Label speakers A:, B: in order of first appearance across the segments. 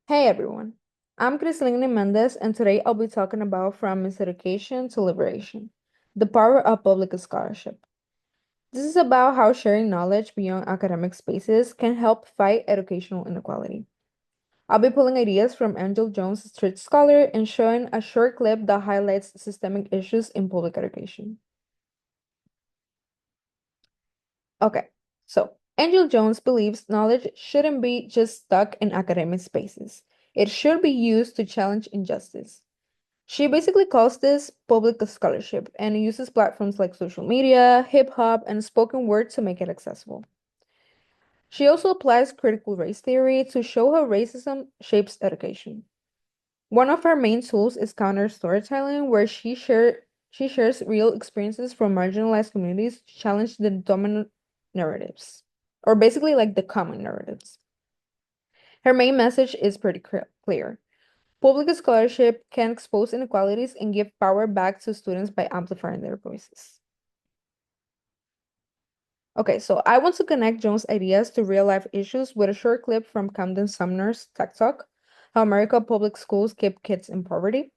A: Hey everyone, I'm Crislenny Méndez, and today I'll be talking about From Miseducation to Liberation, the power of public scholarship. This is about how sharing knowledge beyond academic spaces can help fight educational inequality. I'll be pulling ideas from Angel Jones, Street Scholar, and showing a short clip that highlights systemic issues in public education. Okay, so Angel Jones believes knowledge shouldn't be just stuck in academic spaces. It should be used to challenge injustice. She basically calls this public scholarship and uses platforms like social media, hip hop, and spoken word to make it accessible. She also applies critical race theory to show how racism shapes education. One of her main tools is counter storytelling, where she shares real experiences from marginalized communities to challenge the dominant narratives, or basically like the common narratives. Her main message is pretty clear. Public scholarship can expose inequalities and give power back to students by amplifying their voices. Okay, so I want to connect Jones' ideas to real life issues with a short clip from Camden Sumner's Tech Talk, How America Public Schools Keep Kids in Poverty.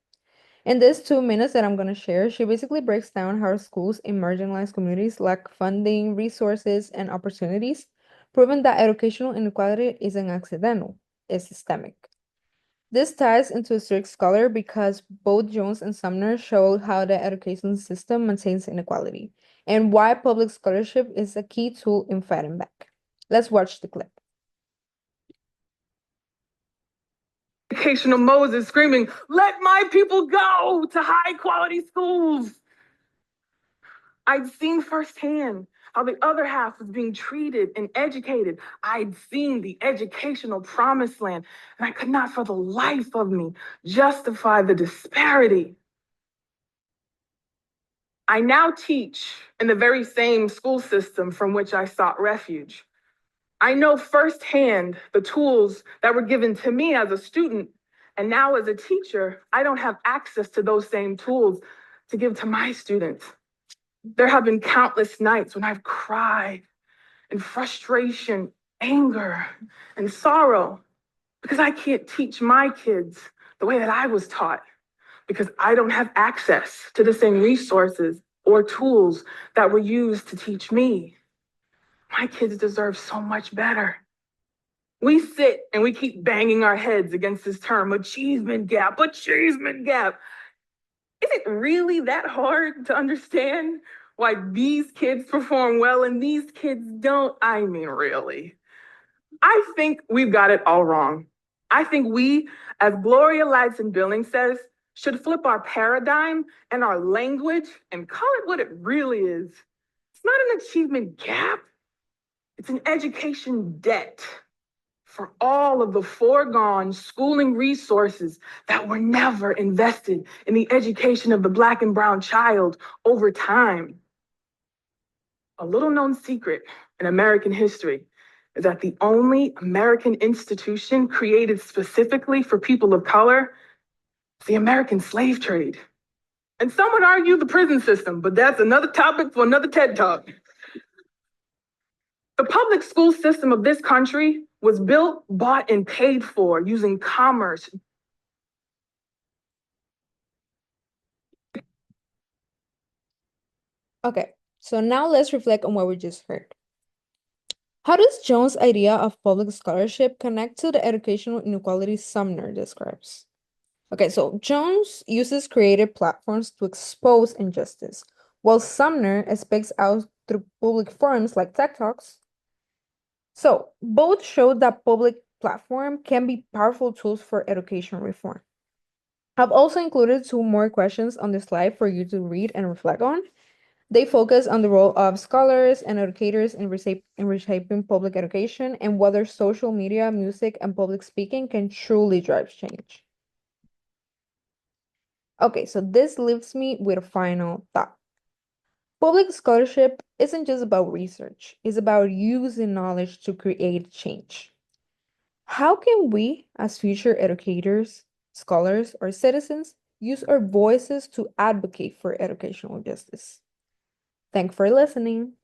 A: In these 2 minutes that I'm going to share, she basically breaks down how schools in marginalized communities lack funding, resources, and opportunities, proving that educational inequality isn't accidental, it's systemic. This ties into a strict scholar because both Jones and Sumner show how the education system maintains inequality and why public scholarship is a key tool in fighting back. Let's watch the clip.
B: Educational Moses screaming, "Let my people go to high quality schools." I'd seen firsthand how the other half was being treated and educated. I'd seen the educational promised land, and I could not for the life of me justify the disparity. I now teach in the very same school system from which I sought refuge. I know firsthand the tools that were given to me as a student. And now, as a teacher, I don't have access to those same tools to give to my students. There have been countless nights when I've cried in frustration, anger, and sorrow because I can't teach my kids the way that I was taught because I don't have access to the same resources or tools that were used to teach me. My kids deserve so much better. We sit and we keep banging our heads against this term, achievement gap, achievement gap. Is it really that hard to understand why these kids perform well and these kids don't? I mean, really. I think we've got it all wrong. I think we, as Gloria Ladson Billings says, should flip our paradigm and our language and call it what it really is. It's not an achievement gap, it's an education debt for all of the foregone schooling resources that were never invested in the education of the Black and Brown child over time. A little known secret in American history is that the only American institution created specifically for people of color is the American slave trade. And some would argue the prison system, but that's another topic for another TED Talk. The public school system of this country was built, bought, and paid for using commerce.
A: Okay, so now let's reflect on what we just heard. How does Jones' idea of public scholarship connect to the educational inequality Sumner describes? Okay, so Jones uses creative platforms to expose injustice, while Sumner speaks out through public forums like Tech Talks. So both show that public platform can be powerful tools for education reform. I've also included 2 more questions on the slide for you to read and reflect on. They focus on the role of scholars and educators in reshaping public education and whether social media, music, and public speaking can truly drive change. Okay, so this leaves me with a final thought. Public scholarship isn't just about research, it's about using knowledge to create change. How can we, as future educators, scholars, or citizens, use our voices to advocate for educational justice? Thanks for listening.